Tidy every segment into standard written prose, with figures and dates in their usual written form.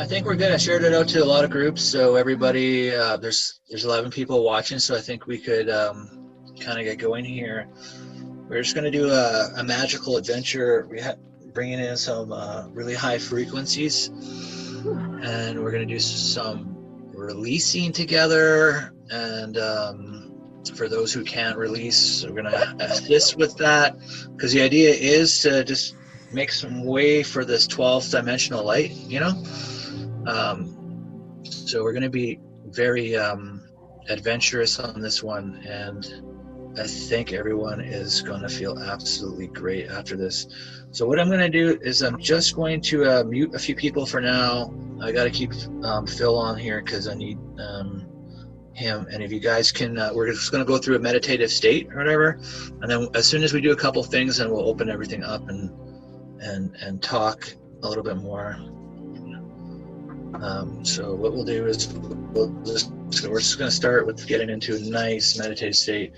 think we're good. I shared it out to a lot of groups, so everybody, there's 11 people watching, so I think we could kind of get going here. We're just going to do a magical adventure. Bringing in some really high frequencies, and we're going to do some releasing together. And for those who can't release, we're going to assist with that, because the idea is to just make some way for this 12th dimensional light, you know. So we're going to be very adventurous on this one, and I think everyone is going to feel absolutely great after this. So what I'm going to do is I'm just going to mute a few people for now. I got to keep Phil on here because I need him. And if you guys can, we're just going to go through a meditative state or whatever, and then as soon as we do a couple things, then we'll open everything up and talk a little bit more. So what we'll do is we're just going to start with getting into a nice meditative state.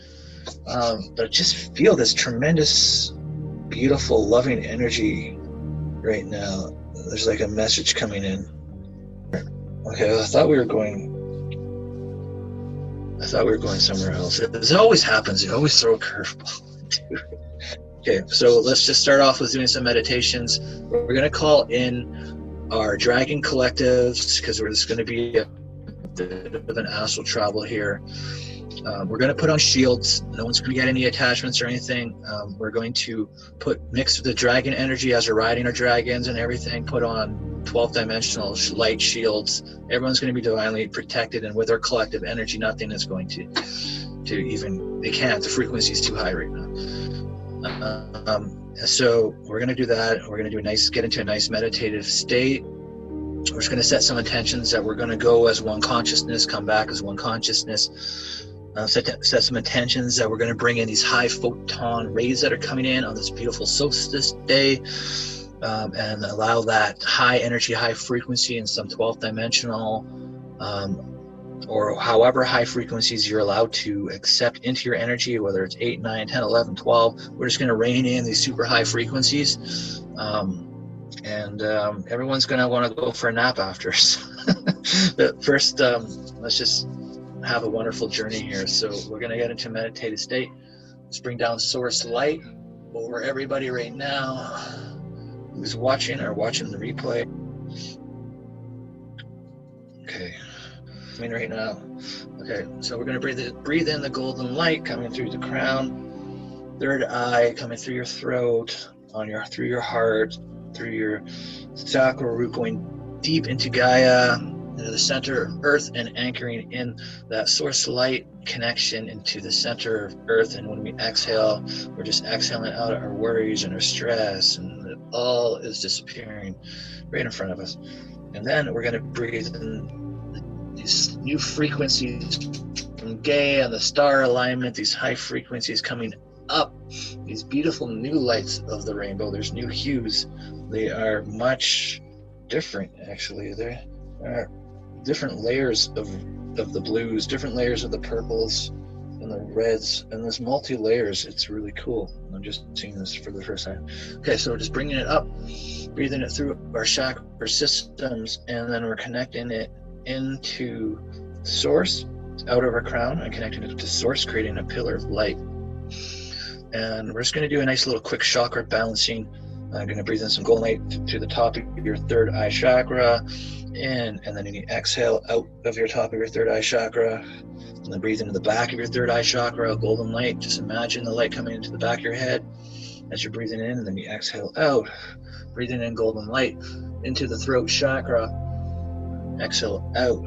But just feel this tremendous, beautiful, loving energy right now. There's like a message coming in. Okay, I thought we were going somewhere else. It always happens. You always throw a curveball. Okay, so let's just start off with doing some meditations. We're going to call in our dragon collectives, because there's going to be a bit of an astral travel here. We're going to put on shields. No one's going to get any attachments or anything. We're going to mix with the dragon energy as we're riding our dragons and everything, put on 12th dimensional light shields. Everyone's going to be divinely protected, and with our collective energy, nothing is going to even, they can't, the frequency is too high right now. So we're going to do that. We're going to get into a nice meditative state. We're just going to set some intentions that we're going to go as one consciousness, come back as one consciousness. Set some intentions that we're going to bring in these high photon rays that are coming in on this beautiful solstice day, and allow that high energy, high frequency in some 12th dimensional, or however high frequencies you're allowed to accept into your energy, whether it's 8, 9, 10, 11, 12. We're just going to rein in these super high frequencies. And everyone's going to want to go for a nap after. But first, let's just have a wonderful journey here. So we're going to get into a meditative state. Let's bring down source light over everybody right now who's watching the replay. Okay, right now. Okay, so we're going to breathe in the golden light coming through the crown, third eye coming through your throat, through your heart, through your sacral root, going deep into Gaia, into the center of Earth, and anchoring in that source light connection into the center of Earth. And when we exhale, we're just exhaling out our worries and our stress, and it all is disappearing right in front of us. And then we're going to breathe in these new frequencies from Gaia and the star alignment, these high frequencies coming up, these beautiful new lights of the rainbow. There's new hues. They are much different, actually. There are different layers of the blues, different layers of the purples and the reds, and there's multi-layers. It's really cool. I'm just seeing this for the first time. Okay, so we're just bringing it up, breathing it through our chakra systems, and then we're connecting it into source, out of our crown, and connecting it to source, creating a pillar of light. And we're just going to do a nice little quick chakra balancing. I'm going to breathe in some golden light to the top of your third eye chakra, and then you exhale out of your top of your third eye chakra, and then breathe into the back of your third eye chakra, golden light. Just imagine the light coming into the back of your head as you're breathing in, and then you exhale out, breathing in golden light into the throat chakra, exhale out.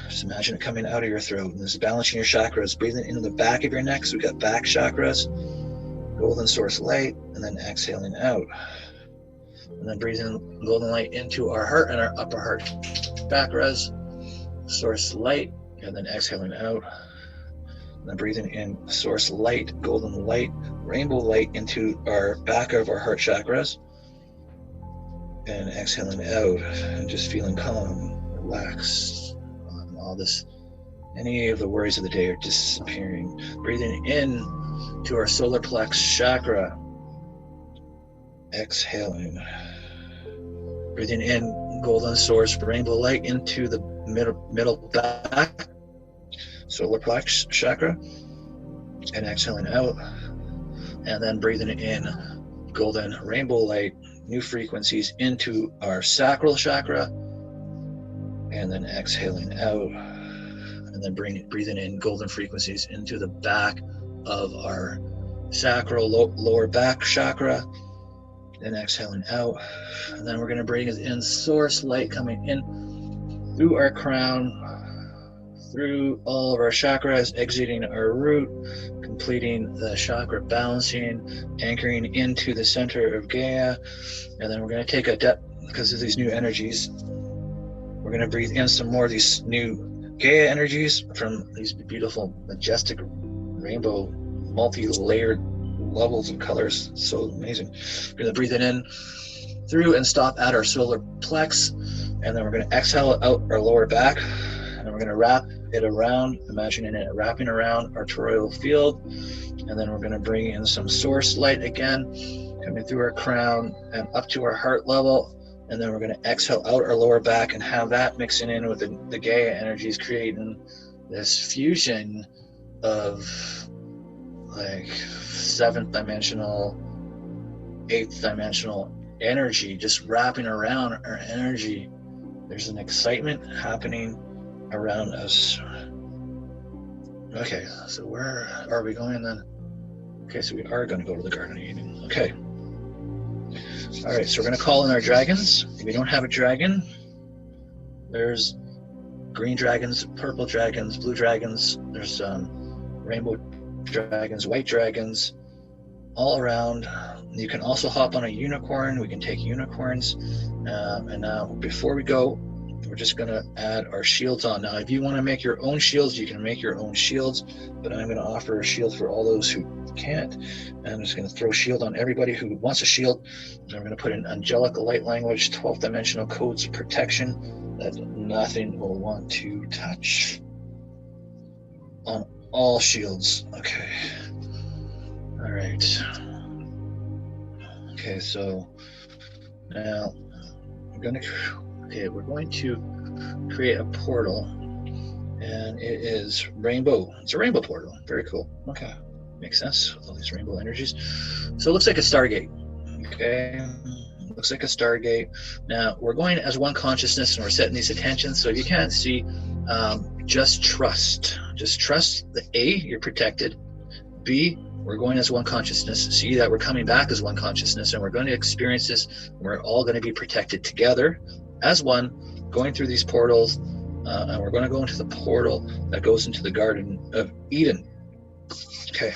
Just imagine it coming out of your throat, and this is balancing your chakras, breathing into the back of your neck. So we got back chakras, golden source light, and then exhaling out. And then breathing golden light into our heart and our upper heart chakras, source light, and then exhaling out. And then breathing in source light, golden light, rainbow light into our back of our heart chakras, and exhaling out, and just feeling calm, relaxed. All this, any of the worries of the day are disappearing. Breathing in to our solar plex chakra, exhaling. Breathing in golden source rainbow light into the middle back, solar plex chakra, and exhaling out, and then breathing in golden rainbow light, new frequencies into our sacral chakra, and then exhaling out, and then breathing in golden frequencies into the back of our sacral lower back chakra, and exhaling out. And then we're going to bring in source light coming in through our crown, through all of our chakras, exiting our root, completing the chakra balancing, anchoring into the center of Gaia. And then we're going to take a depth, because of these new energies, we're going to breathe in some more of these new Gaia energies from these beautiful, majestic rainbow, multi-layered levels of colors. So amazing. We're going to breathe it in through and stop at our solar plex, and then we're going to exhale out our lower back, and we're going to wrap it around, imagining it wrapping around our toroidal field. And then we're going to bring in some source light again, coming through our crown and up to our heart level. And then we're going to exhale out our lower back and have that mixing in with the Gaia energies, creating this fusion of like 7th dimensional, 8th dimensional energy, just wrapping around our energy. There's an excitement happening around us. Okay, so where are we going then? Okay, so we are going to go to the Garden of Eden. Okay. All right, so we're going to call in our dragons. If you don't have a dragon, there's green dragons, purple dragons, blue dragons. There's rainbow dragons, white dragons, all around. You can also hop on a unicorn. We can take unicorns. And now, before we go, we're just going to add our shields on. Now, if you want to make your own shields, you can make your own shields, but I'm going to offer a shield for all those who can't. And I'm just going to throw a shield on everybody who wants a shield. And I'm going to put in angelic light language, 12th dimensional codes of protection that nothing will want to touch on all shields. Okay. All right. Okay, so now we're going to create a portal, and it is rainbow. It's a rainbow portal. Very cool. Okay, makes sense with all these rainbow energies. So it looks like a Stargate. Okay, looks like a Stargate. Now we're going as one consciousness, and we're setting these attentions. So if you can't see, just trust. Just trust the A, you're protected. B, we're going as one consciousness. See that we're coming back as one consciousness, and we're going to experience this. We're all going to be protected together as one, going through these portals, and we're going to go into the portal that goes into the Garden of Eden. Okay,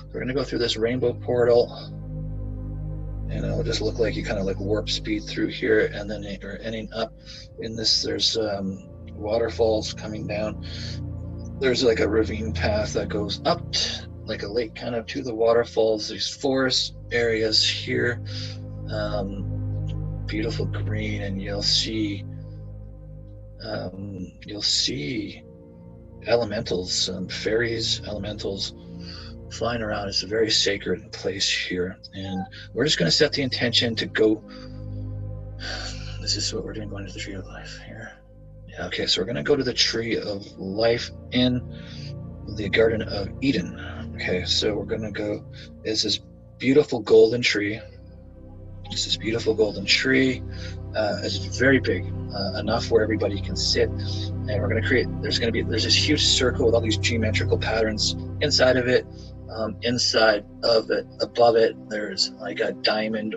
we're going to go through this rainbow portal, and it'll just look like you kind of like warp speed through here, and then you're ending up in this. There's waterfalls coming down. There's like a ravine path that goes up like a lake kind of to the waterfalls. There's forest areas here, beautiful green, and you'll see elementals, fairies, elementals flying around. It's a very sacred place here, and we're just going to set the intention to go. This is what we're doing, going to the tree of life here. Yeah, okay, so we're going to go to the tree of life in the Garden of Eden. Okay, so we're going to go. It's this beautiful golden tree. It's this beautiful golden tree. It's very big, enough where everybody can sit. And we're going to create. There's this huge circle with all these geometrical patterns inside of it. Inside of it, above it, there's like a diamond,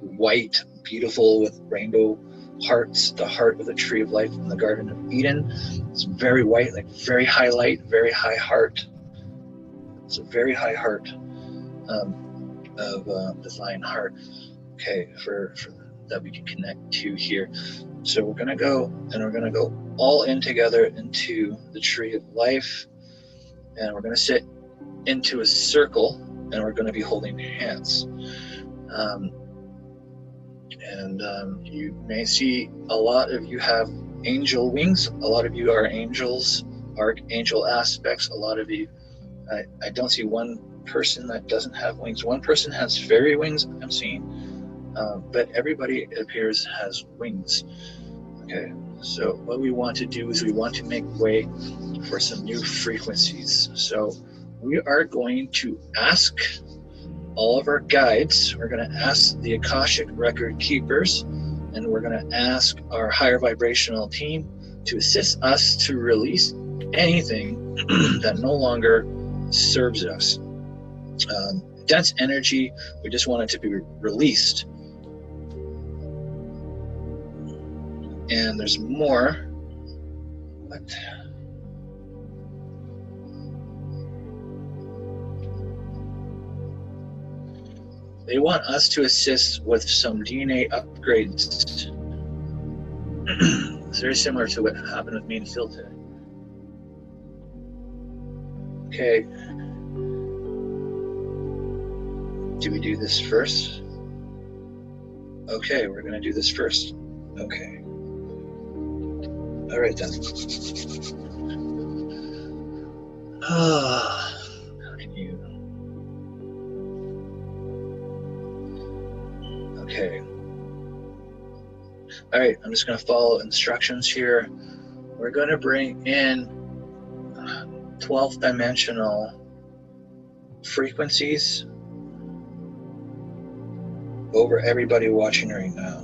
white, beautiful with rainbow hearts. The heart of the tree of life in the Garden of Eden. It's very white, like very high light, very high heart. It's a very high heart of divine heart. Okay, for that we can connect to here. So we're going to go, and we're going to go all in together into the tree of life, and we're going to sit into a circle, and we're going to be holding hands. You may see a lot of you have angel wings. A lot of you are angels, archangel aspects. A lot of you, I don't see one person that doesn't have wings. One person has fairy wings, I'm seeing. but everybody, it appears, has wings. Okay, so what we want to do is we want to make way for some new frequencies. So we are going to ask all of our guides, we're going to ask the Akashic record keepers, and we're going to ask our higher vibrational team to assist us to release anything that no longer serves us. Dense energy, we just want it to be released. And there's more, but they want us to assist with some DNA upgrades. It's very similar to what happened with me and Phil today. Okay. Do we do this first? Okay, we're going to do this first. Okay. All right then. How can you? Okay. All right, I'm just going to follow instructions here. We're going to bring in 12th dimensional frequencies over everybody watching right now.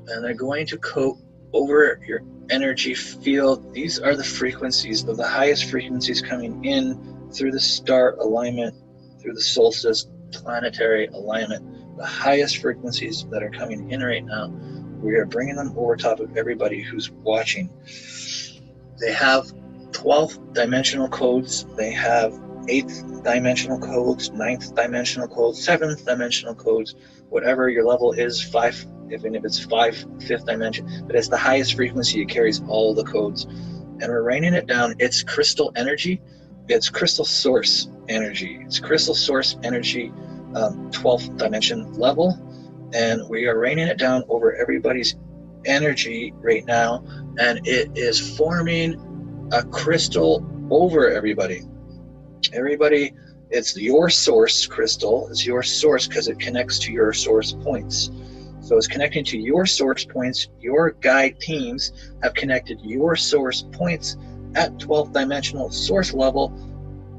And they're going to coat over your energy field. These are the frequencies, the highest frequencies coming in through the star alignment, through the solstice planetary alignment. The highest frequencies that are coming in right now, we are bringing them over top of everybody who's watching. They have 12th dimensional codes, they have 8th dimensional codes, 9th dimensional codes, 7th dimensional codes, whatever your level is, 5, even if it's 5, 5th dimension, but it's the highest frequency, it carries all the codes. And we're raining it down. It's crystal energy, it's crystal source energy, it's crystal source energy, 12th dimension level, and we are raining it down over everybody's energy right now, and it is forming a crystal over everybody. Everybody, it's your source crystal. It's your source because it connects to your source points. So it's connecting to your source points. Your guide teams have connected your source points at 12th dimensional source level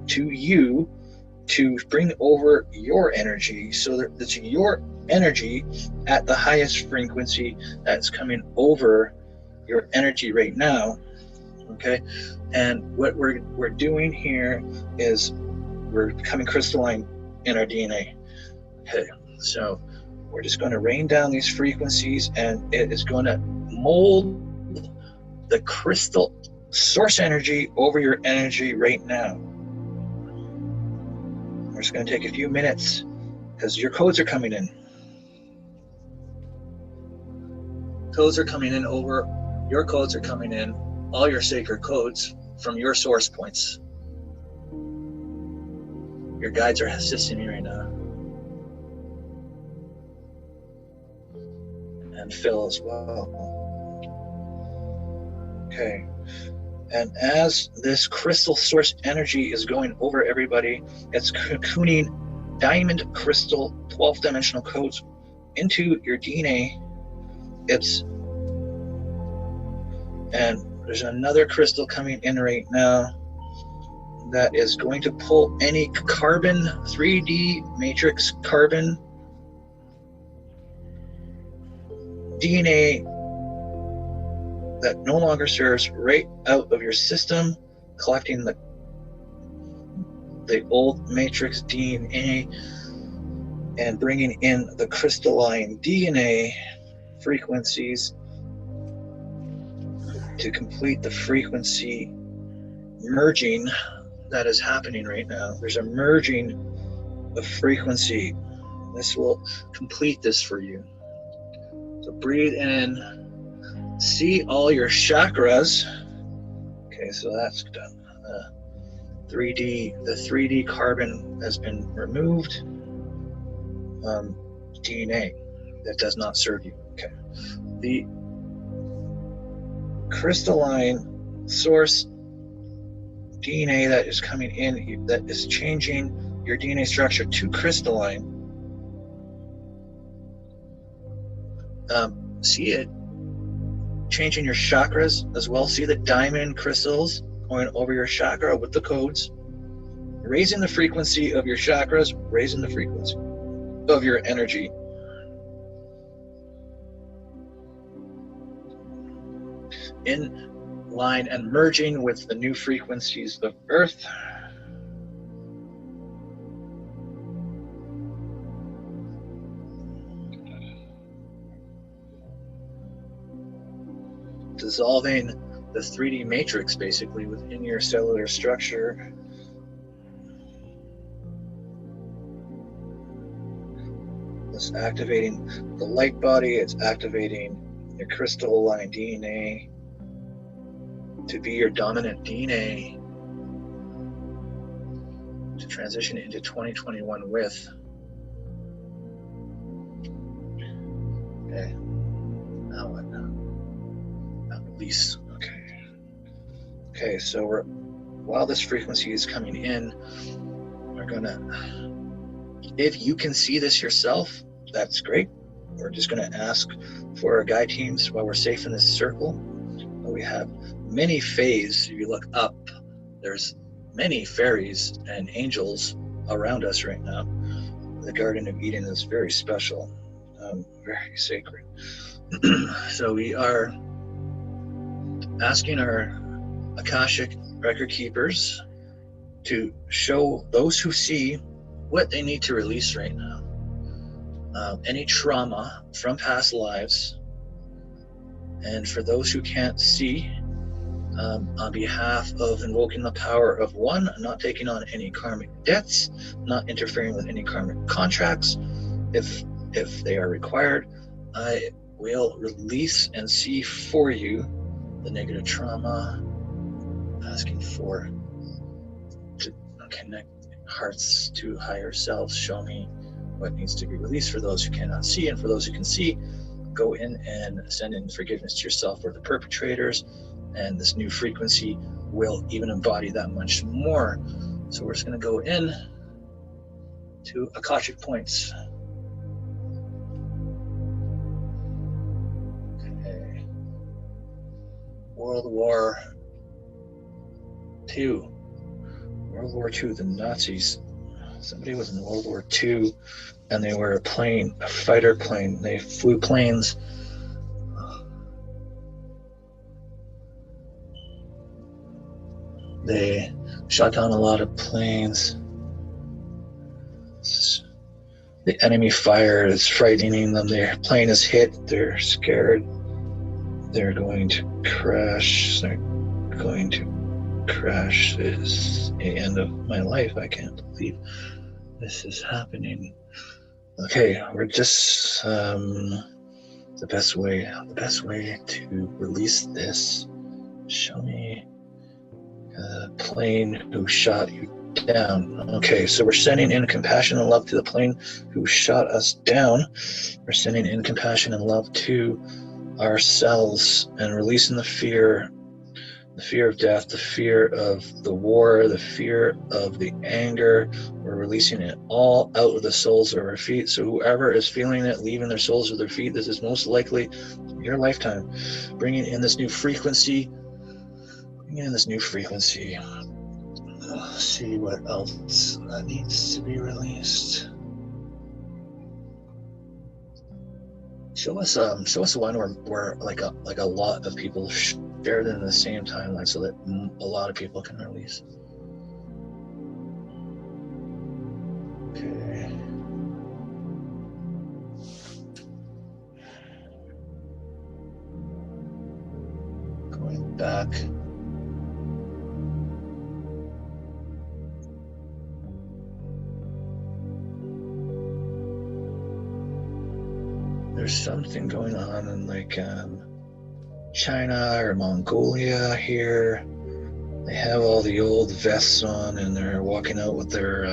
to you to bring over your energy, so that it's your energy at the highest frequency that's coming over your energy right now. Okay, and what we're doing here is we're becoming crystalline in our DNA. Okay, so we're just going to rain down these frequencies, and it is going to mold the crystal source energy over your energy right now. We're just going to take a few minutes because your codes are coming in. Codes are coming in over, your codes are coming in, all your sacred codes from your source points. Your guides are assisting me right now. And Phil as well. Okay. And as this crystal source energy is going over everybody, it's cocooning diamond crystal 12th dimensional codes into your DNA. And there's another crystal coming in right now that is going to pull any carbon, 3D matrix carbon, DNA that no longer serves right out of your system, collecting the old matrix DNA and bringing in the crystalline DNA frequencies to complete the frequency merging that is happening right now. There's a merging of frequency. This will complete this for you. So breathe in, see all your chakras. Okay, so that's done. The 3D carbon has been removed. DNA that does not serve you. Okay. The crystalline source DNA that is coming in, that is changing your DNA structure to crystalline, See it changing your chakras as well. See the diamond crystals going over your chakra with the codes, raising the frequency of your chakras, raising the frequency of your energy. In line and merging with the new frequencies of Earth. Dissolving the 3D matrix basically within your cellular structure. It's activating the light body, it's activating your crystal line DNA to be your dominant DNA to transition into 2021 with. Okay, now what? Now release. Okay, so while this frequency is coming in, we're gonna, if you can see this yourself, that's great. We're just gonna ask for our guide teams while we're safe in this circle. We have many fays. If you look up, there's many fairies and angels around us right now. The Garden of Eden is very special, very sacred. So we are asking our Akashic record keepers to show those who see what they need to release right now. Any trauma from past lives, and for those who can't see, on behalf of invoking the power of one, not taking on any karmic debts, not interfering with any karmic contracts, if they are required, I will release and see for you the negative trauma, asking for to connect hearts to higher selves. Show me what needs to be released for those who cannot see, and for those who can see, go in and send in forgiveness to yourself or the perpetrators, and this new frequency will even embody that much more. So we're just going to go in to Akashic points. Okay. World War II. World War II, the Nazis. Somebody was in World War II, and they were a fighter plane. They flew planes. They shot down a lot of planes. The enemy fire is frightening them. Their plane is hit. They're scared. They're going to crash. They're going to crash. This is the end of my life. I can't believe this is happening. Okay, we're just the best way to release this. Show me a plane who shot you down. Okay, so we're sending in compassion and love to the plane who shot us down. We're sending in compassion and love to ourselves and releasing the fear of death, the fear of the war, the fear of the anger. We're releasing it all out of the soles of our feet. So whoever is feeling it leaving their soles of their feet, this is most likely your lifetime. Bringing in this new frequency. Let's see what else needs to be released. Show us one where like a lot of people share it in the same timeline, so that a lot of people can release. Okay. Going back. There's something going on in like China or Mongolia here. They have all the old vests on, and they're walking out with their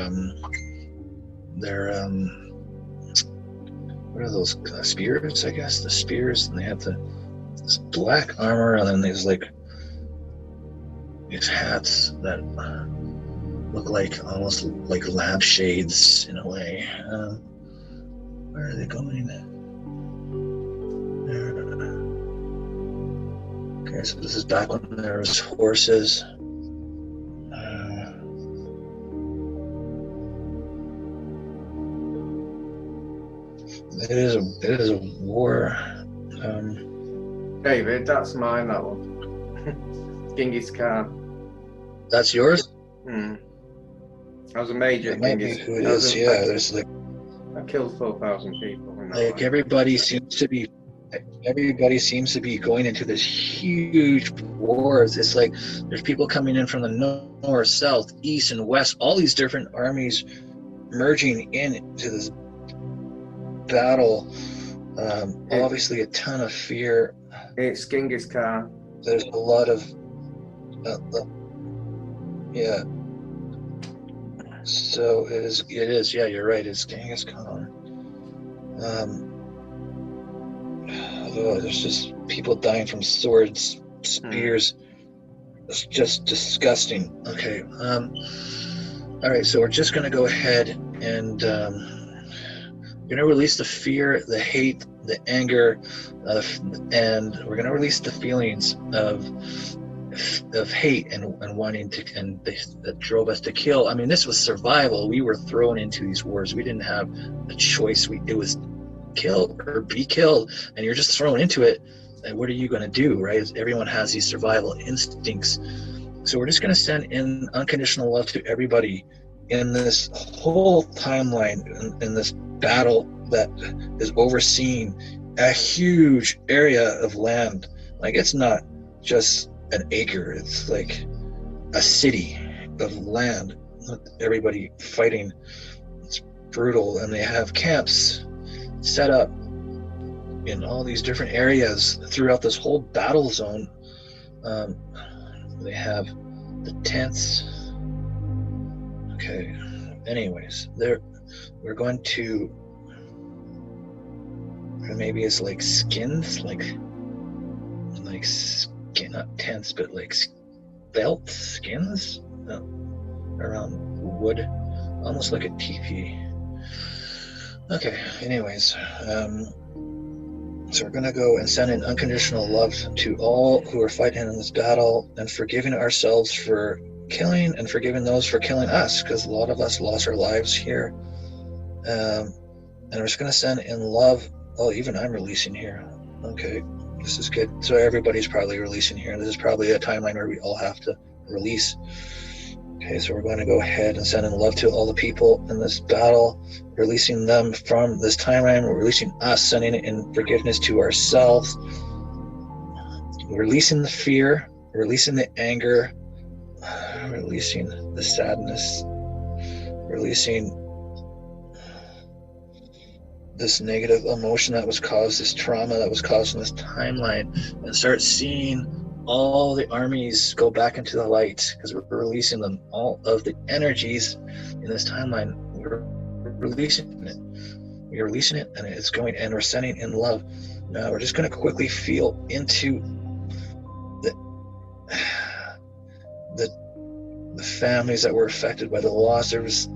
what are those spears? I guess the spears, and they have this black armor, and then there's like these hats that look like almost like lampshades in a way. Where are they going? Okay, so this is back when there was horses. It is a war. David, that's mine, that one. Genghis Khan. That's yours? I was a major. It might be who it is. Yeah, there's like. I killed 4,000 people. Like everybody seems to be going into this huge wars. It's like there's people coming in from the north, south, east, and west. All these different armies merging into this battle. Obviously, a ton of fear. It's Genghis Khan. There's a lot of, yeah. So it is. Yeah, you're right. It's Genghis Khan. There's just people dying from swords, spears. It's just disgusting. Okay. All right. So we're just gonna go ahead and we're gonna release the fear, the hate, the anger, and we're gonna release the feelings of hate and wanting to, and that drove us to kill. I mean, this was survival. We were thrown into these wars. We didn't have a choice. It was kill or be killed, and you're just thrown into it. And what are you going to do, right? Everyone has these survival instincts. So we're just going to send in unconditional love to everybody in this whole timeline, in this battle that is overseeing a huge area of land. Like, it's not just an acre, it's like a city of land, everybody fighting. It's brutal, and they have camps set up in all these different areas throughout this whole battle zone. They have the tents. Okay, anyways, we're going to, maybe it's like skins, like skin, not tents, but like felt skins around wood, almost like a teepee. Okay, anyways, so we're going to go and send in unconditional love to all who are fighting in this battle, and forgiving ourselves for killing, and forgiving those for killing us, because a lot of us lost our lives here. And we're just going to send in love. Oh, even I'm releasing here. Okay, this is good. So everybody's probably releasing here. This is probably a timeline where we all have to release. Okay, so we're going to go ahead and send in love to all the people in this battle, releasing them from this timeline. We're releasing us, sending it in forgiveness to ourselves, releasing the fear, releasing the anger, releasing the sadness, releasing this negative emotion that was caused, this trauma that was caused in this timeline, and start seeing all the armies go back into the light, because we're releasing them. All of the energies in this timeline, we're releasing it. We're releasing it, and it's going, and we're sending in love. Now we're just going to quickly feel into the families that were affected by the loss. There was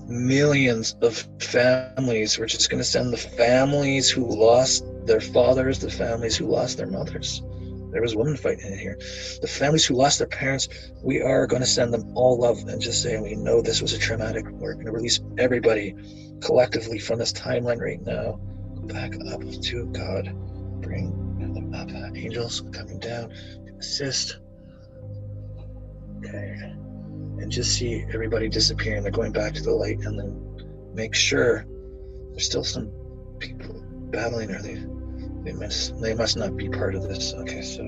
millions of families. We're just going to send the families who lost their fathers, the families who lost their mothers. There was women fighting in here. The families who lost their parents, we are going to send them all love, and just say, we know this was a traumatic. We're going to release everybody collectively from this timeline right now. Go back up to God. Bring them up. Angels coming down to assist. Okay. And just see everybody disappearing. They're going back to the light, and then make sure there's still some people battling, or they must not be part of this. Okay, so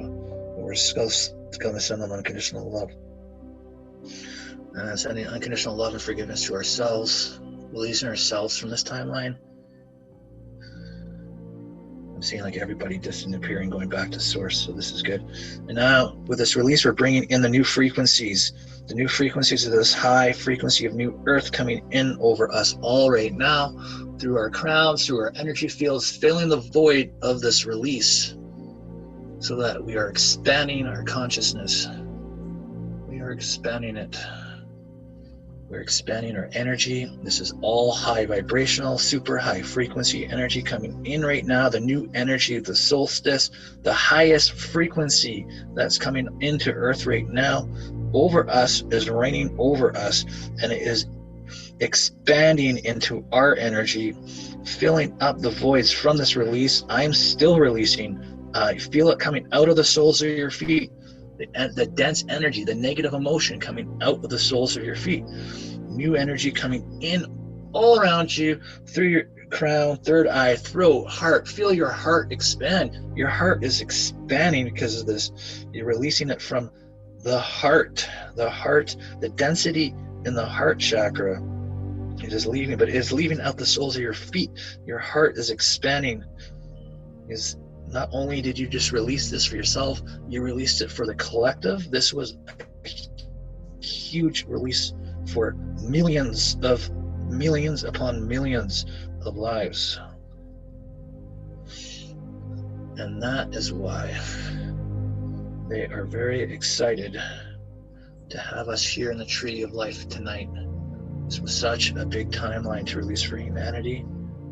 we're just going to send them unconditional love. And sending unconditional love and forgiveness to ourselves, releasing ourselves from this timeline. I'm seeing like everybody disappearing, going back to source, so this is good. And now with this release, we're bringing in the new frequencies. The new frequencies of this high frequency of new earth coming in over us all right now, through our crowns, through our energy fields, filling the void of this release, so that we are expanding our consciousness. We are expanding it. We're expanding our energy. This is all high vibrational, super high frequency energy coming in right now. The new energy of the solstice, the highest frequency that's coming into Earth right now over us, is raining over us, and it is expanding into our energy, filling up the voids from this release. I'm still releasing. You feel it coming out of the soles of your feet. The dense energy, the negative emotion coming out of the soles of your feet. New energy coming in all around you, through your crown, third eye, throat, heart. Feel your heart expand. Your heart is expanding because of this. You're releasing it from the heart, the density in the heart chakra. It is leaving, but it is leaving out the soles of your feet. Your heart is expanding. Is not only did you just release this for yourself, you released it for the collective. This was a huge release for millions upon millions of lives. And that is why they are very excited to have us here in the Tree of Life tonight. This was such a big timeline to release for humanity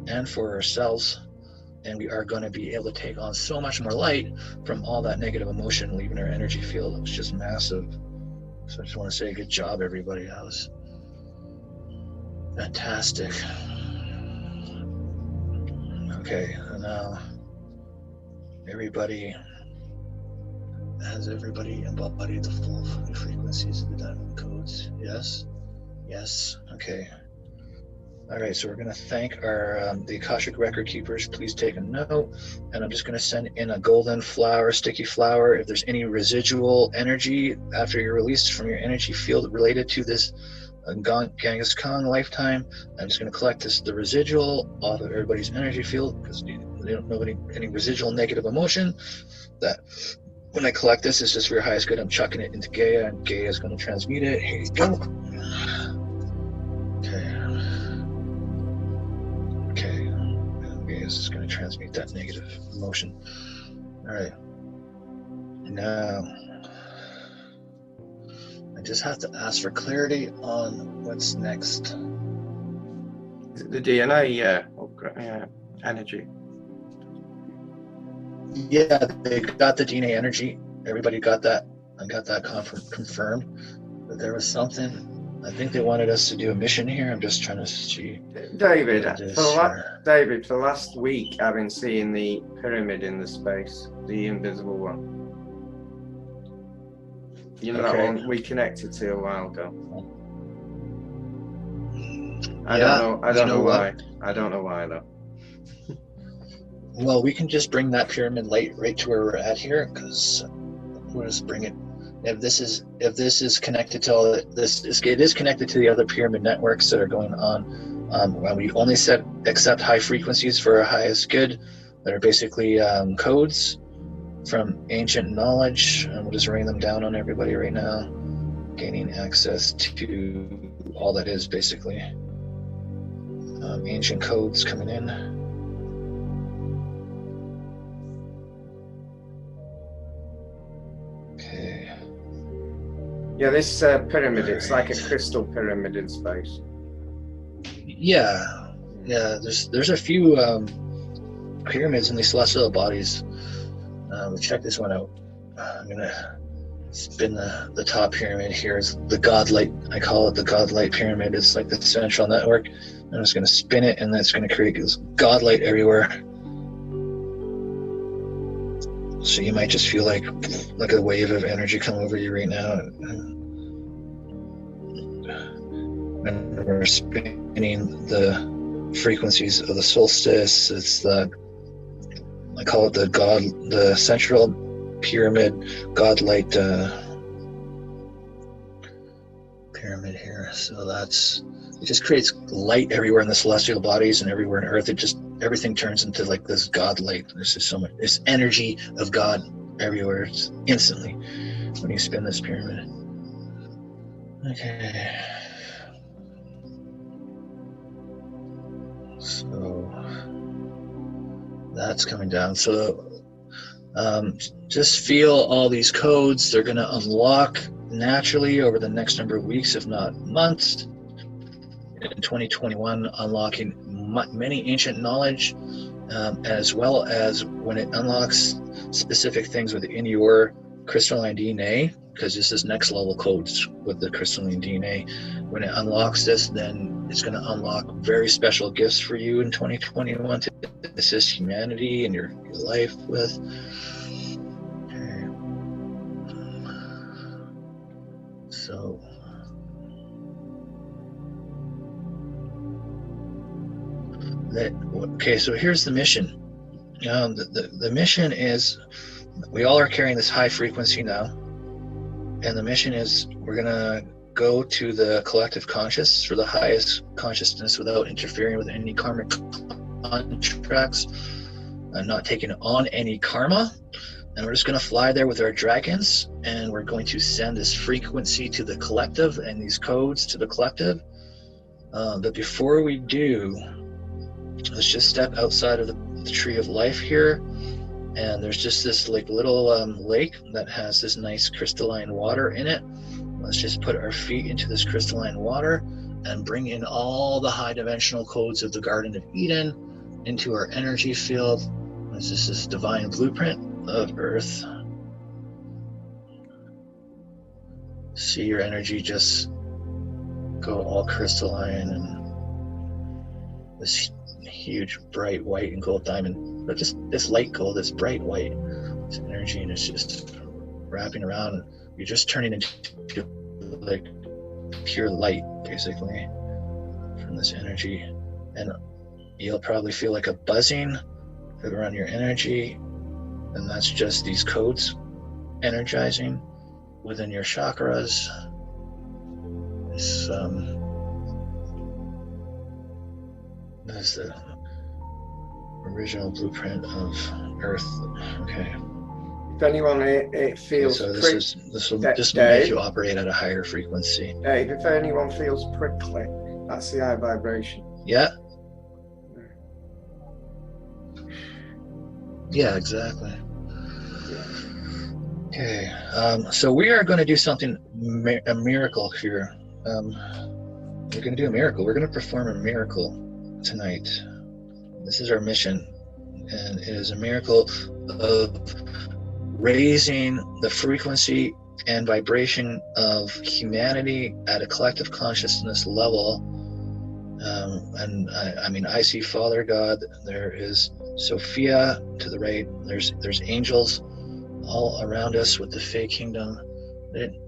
and for ourselves. And we are going to be able to take on so much more light from all that negative emotion leaving our energy field. It was just massive. So I just want to say good job, everybody. That was fantastic. Okay, and now has everybody embodied the full frequencies of the diamond codes? Yes, okay. All right, so we're going to thank our the Akashic record keepers. Please take a note, and I'm just going to send in a golden flower, sticky flower. If there's any residual energy after you're released from your energy field related to this Genghis Khan lifetime, I'm just going to collect the residual off of everybody's energy field, because they don't know any residual negative emotion. That when I collect this, it's just for your highest good. I'm chucking it into Gaia, and Gaia is going to transmute it. Here you go. Is going to transmute that negative emotion. All right. Now, I just have to ask for clarity on what's next. Is it the DNA energy? Yeah, they got the DNA energy. Everybody got that. I got that confirmed. But there was something. I think they wanted us to do a mission here. I'm just trying to see. David, for the last week, I've been seeing the pyramid in the space, the invisible one. You know, that one we connected to a while ago. I don't know why. I don't know why though. Well, we can just bring that pyramid light right to where we're at here, because we'll just bring it. If this is connected to all this, it is connected to the other pyramid networks that are going on. When we only accept high frequencies for our highest good, that are basically codes from ancient knowledge, and we'll just rain them down on everybody right now, gaining access to all that is basically ancient codes coming in. Yeah, this pyramid, it's like a crystal pyramid in space. Yeah. There's a few pyramids in these celestial bodies. We'll check this one out. I'm gonna spin the top pyramid here. It's the Godlight. I call it the Godlight pyramid. It's like the central network. I'm just gonna spin it, and that's gonna create this Godlight everywhere. So you might just feel like a wave of energy come over you right now. And we're spinning the frequencies of the solstice. It's I call it the central pyramid Godlight pyramid here. So it just creates light everywhere in the celestial bodies and everywhere on Earth. Everything turns into like this God light. There's just so much, this energy of God everywhere. It's instantly when you spin this pyramid. Okay. So that's coming down. So just feel all these codes. They're going to unlock naturally over the next number of weeks, if not months. in 2021, unlocking many ancient knowledge, as well as when it unlocks specific things within your crystalline DNA, because this is next level codes with the crystalline DNA. When it unlocks this, then it's going to unlock very special gifts for you in 2021 to assist humanity in your life with. Okay. So so here's the mission. The mission is, we all are carrying this high frequency now, and the mission is we're gonna go to the collective conscious, for the highest consciousness, without interfering with any karmic contracts and not taking on any karma. And we're just going to fly there with our dragons, and we're going to send this frequency to the collective and these codes to the collective. But before we do, let's just step outside of the tree of life here, and there's just this like little lake that has this nice crystalline water in it. Let's just put our feet into this crystalline water and bring in all the high dimensional codes of the Garden of Eden into our energy field. This is this divine blueprint of Earth. See your energy just go all crystalline, and this huge bright white and gold diamond, but just this light gold, this bright white, this energy, and it's just wrapping around, and you're just turning into like pure light basically from this energy. And you'll probably feel like a buzzing around your energy, and that's just these codes energizing within your chakras. This is the original blueprint of Earth. Okay. If anyone it feels, so this will make you operate at a higher frequency. Dave, if anyone feels prickly, that's the high vibration. Yeah. Yeah, exactly. Okay, so we are going to do something, a miracle here. We're going to do a miracle. We're going to perform a miracle tonight. This is our mission, and it is a miracle of raising the frequency and vibration of humanity at a collective consciousness level. And I mean, I see Father God. There is Sophia to the right. There's angels all around us with the Fae Kingdom,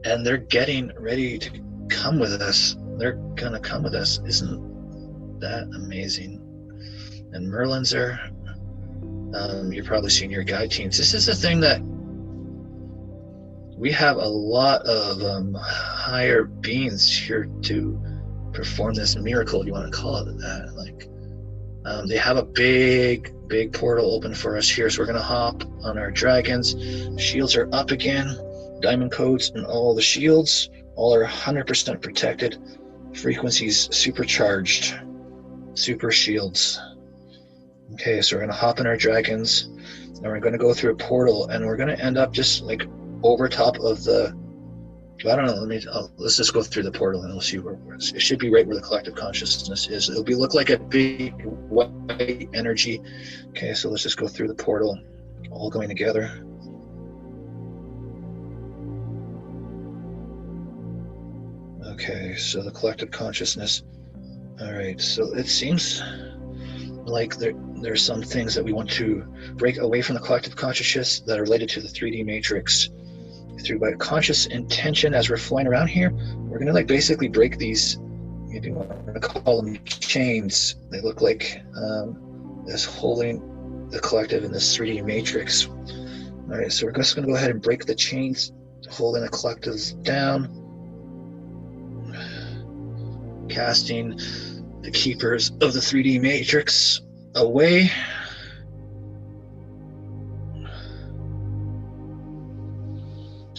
and they're getting ready to come with us. They're gonna come with us. Isn't that amazing? And Merlin's there. You've probably seen your guide teams. This is the thing that we have a lot of higher beings here to perform this miracle. You want to call it that? Like, they have a big portal open for us here, so we're gonna hop on our dragons. Shields are up again. Diamond codes and all the shields, all are 100% protected. Frequencies supercharged. Super shields. Okay, so we're gonna hop in our dragons, and we're gonna go through a portal, and we're gonna end up just like over top of the, I don't know, let's just go through the portal and we'll see where it should be, right where the collective consciousness is. It'll look like a big white energy. Okay, so let's just go through the portal, all going together. Okay, so the collective consciousness. All right, so it seems like there's some things that we want to break away from the collective consciousness that are related to the 3D matrix. Through by conscious intention, as we're flying around here, we're gonna like basically break these, if you want to call them chains. They look like this holding the collective in this 3D matrix. All right, so we're just gonna go ahead and break the chains holding the collectives down, casting the keepers of the 3D matrix away.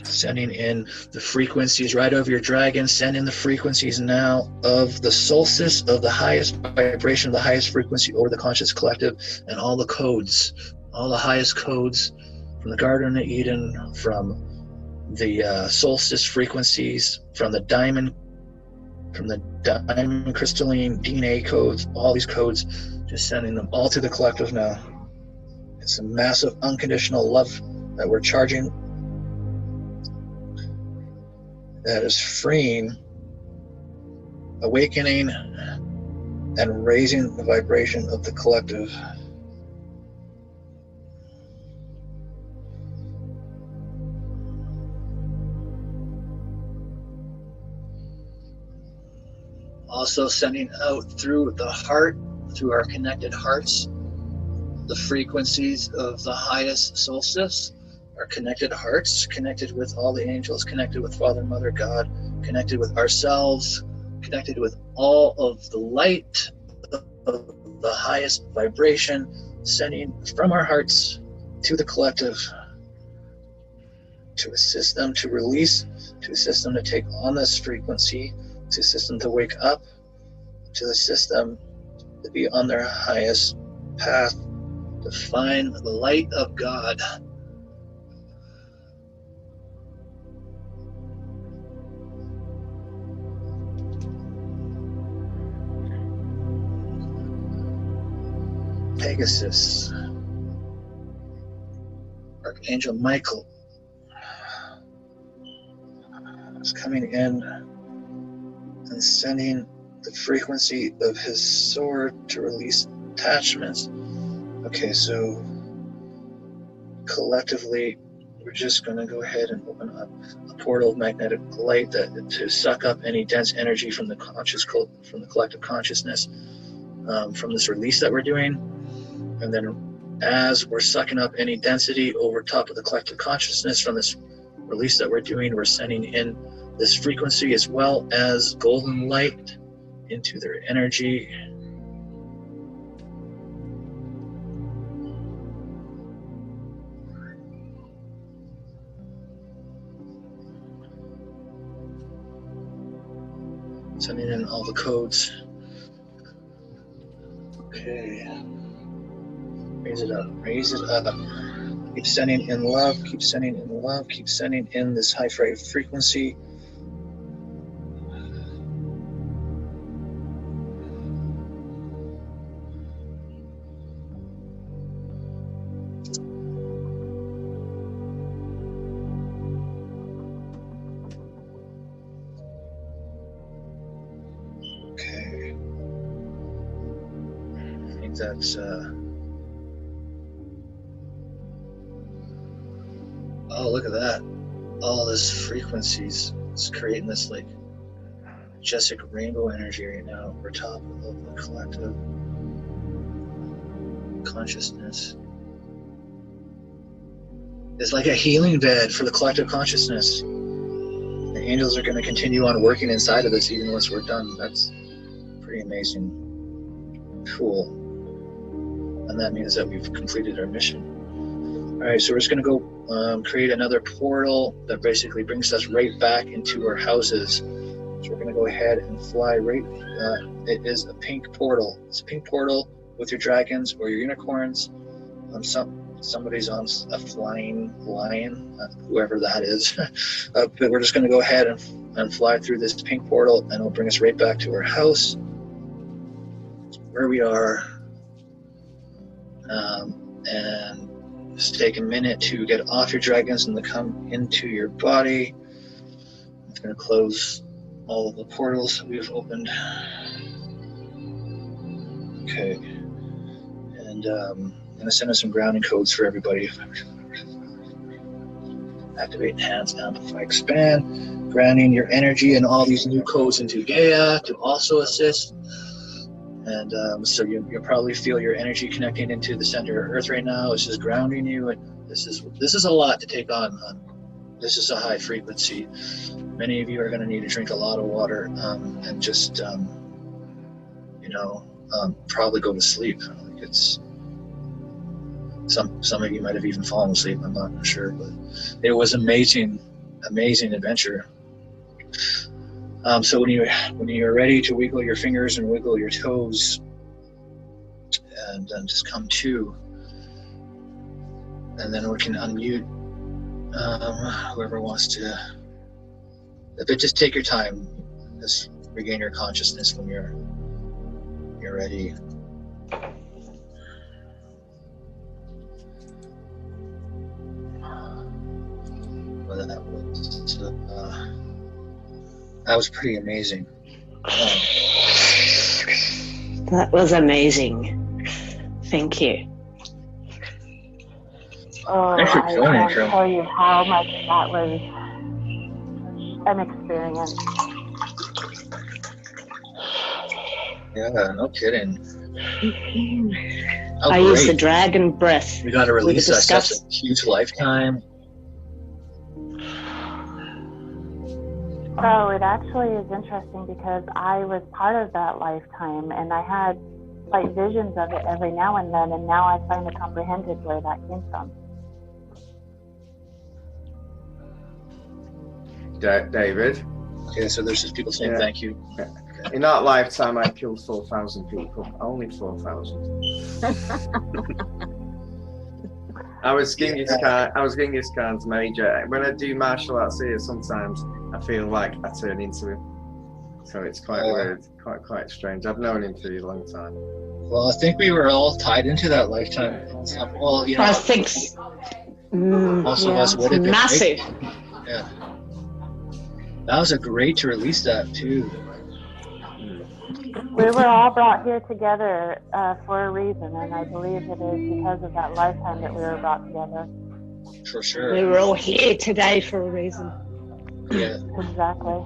Sending in the frequencies right over your dragon. Send in the frequencies now of the solstice, of the highest vibration, of the highest frequency over the conscious collective, and all the codes, all the highest codes from the Garden of Eden, from the solstice frequencies, from the diamond from the diamond crystalline DNA codes, all these codes, just sending them all to the collective now. It's a massive unconditional love that we're charging, that is freeing, awakening, and raising the vibration of the collective. Also sending out through the heart, through our connected hearts, the frequencies of the highest solstice, our connected hearts, connected with all the angels, connected with Father, Mother, God, connected with ourselves, connected with all of the light of the highest vibration, sending from our hearts to the collective to assist them to release, to assist them to take on this frequency, to assist them to wake up, to assist them to be on their highest path, to find the light of God. Pegasus, Archangel Michael is coming in and sending the frequency of his sword to release attachments. Okay, so collectively, we're just going to go ahead and open up a portal of magnetic light to suck up any dense energy from the collective consciousness, from this release that we're doing. And then as we're sucking up any density over top of the collective consciousness from this release that we're doing, we're sending in this frequency as well as golden light into their energy. Sending in all the codes. Okay. Raise it up, raise it up. Keep sending in love, keep sending in love, keep sending in this high frequency. Okay. I think that's oh, look at that. All this frequencies. It's creating this like majestic rainbow energy right now over top of the collective consciousness. It's like a healing bed for the collective consciousness. The angels are going to continue on working inside of this even once we're done. That's pretty amazing. Cool. And that means that we've completed our mission. All right, so we're just going to go create another portal that basically brings us right back into our houses. So we're going to go ahead and fly right. It is a pink portal. It's a pink portal with your dragons or your unicorns. Somebody's on a flying lion, whoever that is. But we're just going to go ahead and fly through this pink portal, and it'll bring us right back to our house, where we are. And just take a minute to get off your dragons and to come into your body. I'm going to close all of the portals that we've opened. Okay. And I'm going to send us some grounding codes for everybody. Activate, enhance, amplify, expand. Grounding your energy and all these new codes into Gaia to also assist. And so you'll probably feel your energy connecting into the center of Earth right now. It's just grounding you, and this is a lot to take on. This is a high frequency. Many of you are going to need to drink a lot of water and just probably go to sleep. Like it's some of you might have even fallen asleep. I'm not sure, but it was amazing adventure. So when you're ready to wiggle your fingers and wiggle your toes, and just come to, and then we can unmute whoever wants to. But just take your time. Just regain your consciousness when you're ready. Well, that was pretty amazing. That was amazing. Thank you. Oh, I can't tell you how much that was an experience. Yeah, no kidding. I used the dragon breath. We got to release such a huge lifetime. So it actually is interesting because I was part of that lifetime and I had like visions of it every now and then, and now I finally comprehended where that came from. David? Okay, so there's just people saying thank you. Yeah. In that lifetime, I killed 4,000 people. Only 4,000. I was Genghis Khan. I was Genghis Khan's major. When I do martial arts here, sometimes I feel like I turn into him. So it's quite weird, quite strange. I've known him for a long time. Well, I think we were all tied into that lifetime. Well, you know, I think most of us would have been massive. Yeah, that was a great to release that too. We were all brought here together for a reason, and I believe it is because of that lifetime that we were brought together. For sure. We were all here today for a reason. Yeah. Exactly.